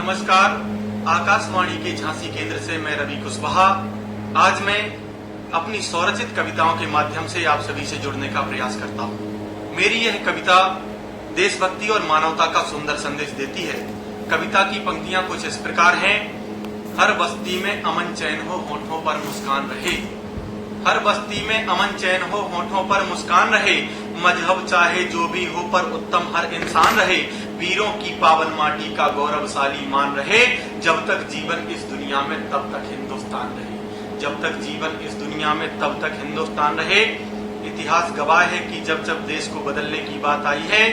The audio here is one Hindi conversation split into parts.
नमस्कार। आकाशवाणी के झांसी केंद्र से मैं रवि कुशवाहा आज मैं अपनी स्वरचित कविताओं के माध्यम से आप सभी से जुड़ने का प्रयास करता हूँ। मेरी यह कविता देशभक्ति और मानवता का सुंदर संदेश देती है। कविता की पंक्तियां कुछ इस प्रकार हैं। हर बस्ती में अमन चैन हो, होठों पर मुस्कान रहे। हर बस्ती में अमन चैन हो, होठों पर मुस्कान रहे। मजहब चाहे जो भी हो, पर उत्तम हर इंसान रहे। वीरों की पावन माटी का गौरवशाली मान रहे। जब तक जीवन इस दुनिया में तब तक हिंदुस्तान रहे। जब तक जीवन इस दुनिया में तब तक हिंदुस्तान रहे। इतिहास गवाह है कि जब जब देश को बदलने की बात आई है,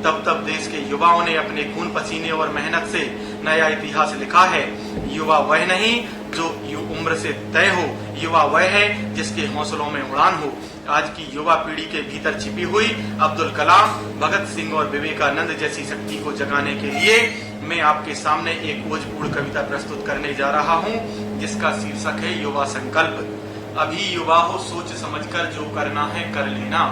तब तब देश के युवाओं ने अपने खून पसीने और मेहनत से नया इतिहास लिखा है। युवा वह नहीं जो उम्र से तय हो, युवा वह है जिसके हौसलों में उड़ान हो। आज की युवा पीढ़ी के भीतर छिपी हुई अब्दुल कलाम, भगत सिंह और विवेकानंद जैसी शक्ति को जगाने के लिए मैं आपके सामने एक ओजपूर्ण कविता प्रस्तुत करने जा रहा हूँ, जिसका शीर्षक है युवा संकल्प। अभी युवा हो, सोच समझकर जो करना है कर लेना।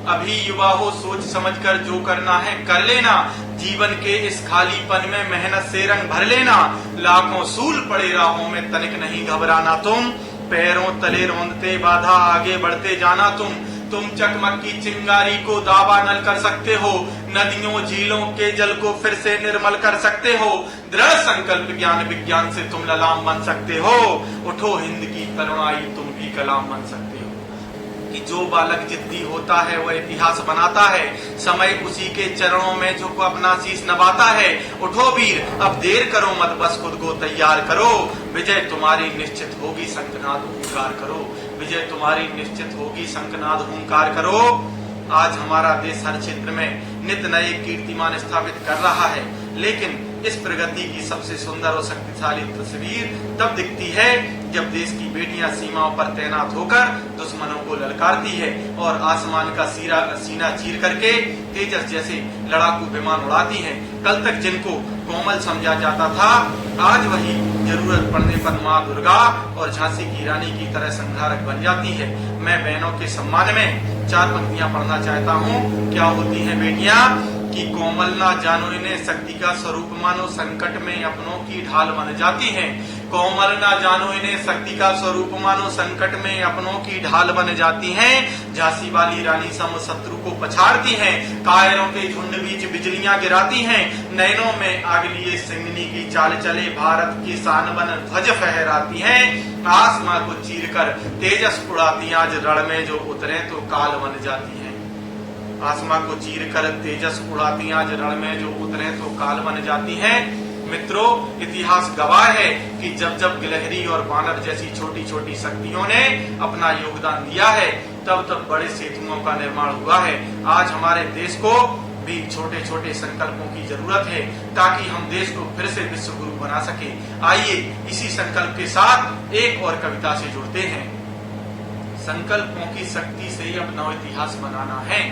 अभी युवा हो, सोच समझकर जो करना है कर लेना। जीवन के इस खालीपन में मेहनत से रंग भर लेना। लाखों सूल पड़े राहों में तनिक नहीं घबराना तुम। पैरों तले रौंदते बाधा आगे बढ़ते जाना तुम चकमक की चिंगारी को दावानल कर सकते हो। नदियों झीलों के जल को फिर से निर्मल कर सकते हो। दृढ़ संकल्प ज्ञान विज्ञान से तुम ललाम बन सकते हो। उठो हिंद की तरुणाई, तुम भी कलाम बन सकते हो। कि जो बालक जिद्दी होता है वह इतिहास बनाता है। समय उसी के चरणों में झुक अपना शीश नवाता है। उठो वीर, अब देर करो मत, बस खुद को तैयार करो। विजय तुम्हारी निश्चित होगी, शंखनाद हुंकार करो। विजय तुम्हारी निश्चित होगी, शंखनाद हुंकार करो। आज हमारा देश हर क्षेत्र में नित नए कीर्तिमान स्थापित कर रहा है, लेकिन इस प्रगति की सबसे सुंदर और शक्तिशाली तस्वीर तब दिखती है जब देश की बेटियां सीमाओं पर तैनात होकर दुश्मनों को ललकारती है और आसमान का सीना चीर करके तेजस जैसे लड़ाकू विमान उड़ाती हैं। कल तक जिनको कोमल समझा जाता था, आज वही जरूरत पड़ने पर माँ दुर्गा और झांसी की रानी की तरह संहारक बन जाती है। मैं बहनों के सम्मान में 4 पंक्तियां पढ़ना चाहता हूँ। क्या होती हैं बेटियां कि कोमल ना जानो इन्हें, शक्ति का स्वरूप मानो, संकट में अपनों की ढाल बन जाती हैं। कोमल ना जानो इन्हें, शक्ति का स्वरूप मानो, संकट में अपनों की ढाल बन जाती हैं। झांसी वाली रानी सम शत्रु को पछाड़ती हैं। कायरों के झुंड बीच बिजलियां गिराती हैं। नैनों में आग लिए सिंगनी की चाल चले, भारत की शान बन ध्वज फहराती हैं। आसमां को चीर कर तेजस उड़ाती, आज रण में जो उतरे तो काल बन जाती हैं। आसमां को चीर कर तेजस उड़ाती, आज रण में जो उतरे तो काल बन जाती हैं। मित्रों, इतिहास गवाह है कि जब जब गिलहरी और बानर जैसी छोटी छोटी शक्तियों ने अपना योगदान दिया है, तब तब बड़े सेतुओं का निर्माण हुआ है। आज हमारे देश को भी छोटे छोटे संकल्पों की जरूरत है, ताकि हम देश को फिर से विश्व गुरु बना सके। आइए इसी संकल्प के साथ एक और कविता से जुड़ते हैं। संकल्पों की शक्ति से अब नव इतिहास बनाना है।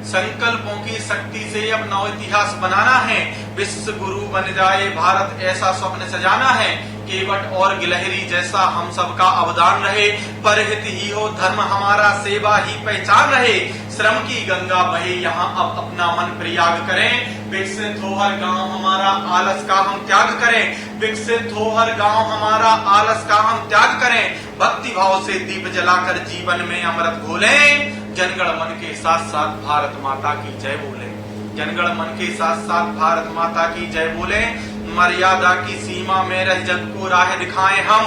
संकल्पों की शक्ति से अब नव इतिहास बनाना है। विश्व गुरु बन जाए भारत, ऐसा स्वप्न सजाना है। केवट और गिलहरी जैसा हम सबका अवदान रहे। परहित ही हो धर्म हमारा, सेवा ही पहचान रहे। श्रम की गंगा बहे यहाँ, अब अपना मन प्रयाग करें। विकसित हो हर गांव हमारा, आलस का हम त्याग करें। विकसित हो हर गांव हमारा, आलस का हम त्याग करें। भक्ति भाव से दीप जलाकर जीवन में अमृत घोलें। जनगण मन के साथ साथ भारत माता की जय बोले। जनगण मन के साथ साथ भारत माता की जय बोले। मर्यादा की सीमा में रह जग को राह दिखाएं हम।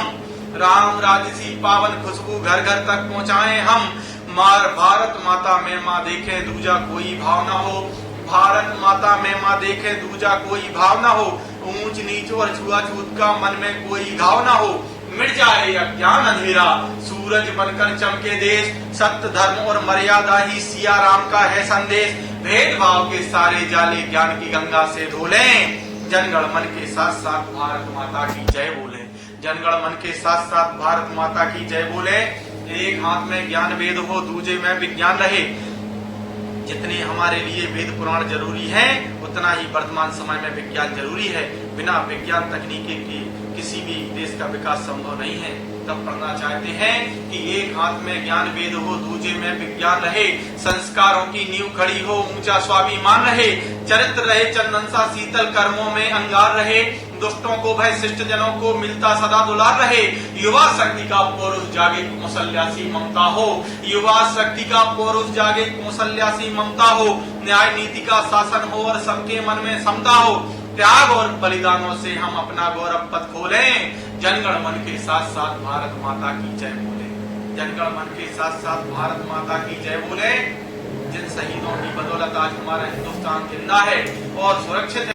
राम राज्य सी पावन खुशबू घर घर तक पहुँचाएं हम। भारत माता में माँ देखे दूजा कोई भाव न हो। भारत माता में माँ देखे दूजा कोई भाव न हो। ऊंच नीच और छुआछूत का मन में कोई घाव न हो। मिट जाए अज्ञान अंधेरा, सूरज बनकर चमके देश। सत्य धर्म और मर्यादा ही सिया राम का है संदेश। भेदभाव के सारे जाले ज्ञान की गंगा से धोलें। जनगण मन के साथ साथ भारत माता की जय बोले। जनगण मन के साथ साथ भारत माता की जय बोले। एक हाथ में ज्ञान वेद हो, दूजे में विज्ञान रहे। जितने हमारे लिए वेद पुराण जरूरी हैं, उतना ही वर्तमान समय में विज्ञान जरूरी है। बिना विज्ञान तकनीकी की किसी भी देश का विकास संभव नहीं है। तब पढ़ना चाहते हैं कि एक हाथ में ज्ञान वेद हो, दूजे में विज्ञान रहे, संस्कारों की नींव खड़ी हो, ऊंचा स्वाभिमान रहे, चरित्र रहे चंदन सा शीतल, कर्मों में अंगार रहे, दुष्टों को भय शिष्ट जनों को मिलता सदा दुलार रहे, युवा शक्ति का पौरुष जागे कौशल्यासी ममता हो, युवा शक्ति का पौरुष जागे कौशल्यासी ममता हो, न्याय नीति का शासन हो और सबके मन में समता हो, त्याग और बलिदानों से हम अपना गौरव पथ खोलें, जनगण मन के साथ साथ भारत माता की जय बोले, जनगण मन के साथ साथ भारत माता की जय बोले। जिन शहीदों की बदौलत आज हमारा हिंदुस्तान जिंदा है और सुरक्षित है।